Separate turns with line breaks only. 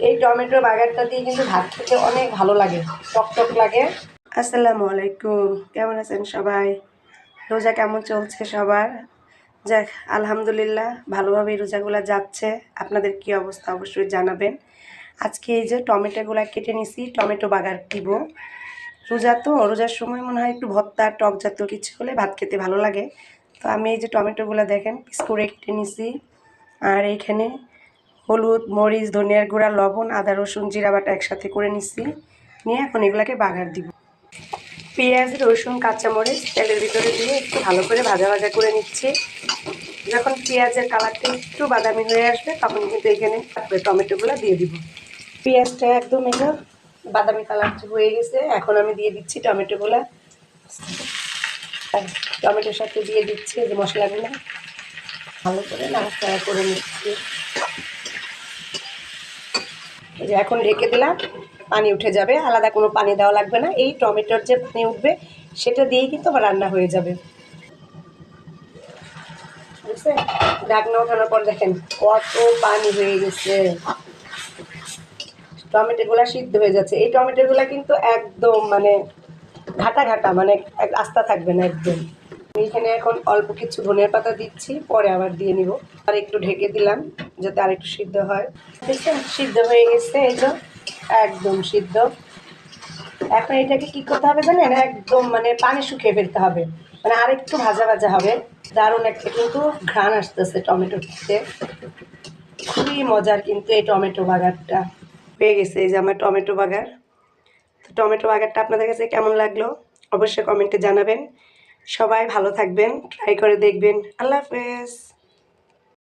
এই টমেটো বাগারটা দিয়ে কিন্তু ভাত খেতে অনেক ভালো লাগে, টকটক লাগে। আসসালামু আলাইকুম, কেমন আছেন সবাই? রোজা কেমন চলছে সবার? যাক, আলহামদুলিল্লাহ ভালোভাবেই রোজাগুলো যাচ্ছে। আপনাদের কি অবস্থা অবশ্যই জানাবেন। আজকে এই যে টমেটোগুলো কেটে নিছি, টমেটো বাগার দিব। রোজা তো, রোজার সময় মনে হয় একটু ভর্তা টক জাতীয় কিছু হলে ভাত খেতে ভালো লাগে। তো আমি এই যে টমেটোগুলো দেখেন পিস করে কেটে নিছি। আর এইখানে হলুদ, মরিচ, ধনিয়ার গুঁড়া, লবণ, আদা, রসুন, জিরা বাটা একসাথে করে নিচ্ছি। নিয়ে এখন এগুলাকে বাগার দিব। পেঁয়াজ, রসুন, কাঁচামরিচ তেলের ভিতরে দিয়ে একটু ভালো করে ভাজা ভাজা করে নিচ্ছি। যখন পেঁয়াজের কালারটা একটু বাদামি হয়ে আসবে তখন কিন্তু এখানে টমেটোগুলো দিয়ে দিব। পেঁয়াজটা একদম এটা বাদামি কালার হয়ে গেছে, এখন আমি দিয়ে দিচ্ছি টমেটোগুলো। টমেটোর সাথে দিয়ে দিচ্ছি যে মশলাগুলো ভালো করে নাড়াচাড়া করে নিচ্ছি। যে এখন ঢেকে দিলাম, পানি উঠে যাবে, আলাদা কোনো পানি দেওয়া লাগবে না। এই টমেটোর যে পানি উঠবে সেটা দিয়েই কিন্তু আবার রান্না হয়ে যাবে। বুঝছেন? ঢাকনা ওঠানোর পর দেখেন কত পানি হয়ে গেছে, টমেটোগুলা সিদ্ধ হয়ে যাচ্ছে। এই টমেটোগুলা কিন্তু একদম মানে ঘাটা ঘাটা, মানে আস্তা থাকবে না একদম। এইখানে এখন অল্প কিছু ধনিয়ার পাতা দিচ্ছি, পরে আবার দিয়ে নিব। আর একটু ঢেকে দিলাম যাতে আর একটু সিদ্ধ হয়। দেখছেন সিদ্ধ হয়ে গেছে, এই যে একদম সিদ্ধ। এখন এটাকে কি করতে হবে জানেন, একদম মানে পানি শুকিয়ে ফেলতে হবে, মানে আর একটু ভাজা ভাজা হবে। দারুণ একটা কিন্তু ঘ্রাণ আসতেছে টমেটোতে, খুবই মজার কিন্তু এই টমেটো বাগারটা। হয়ে গেছে এই যে আমার টমেটো বাগার। তো টমেটো বাগারটা আপনাদের কাছে কেমন লাগলো অবশ্যই কমেন্টে জানাবেন। সবাই ভালো থাকবেন, ট্রাই করে দেখবেন। আল্লাহ হাফেজ।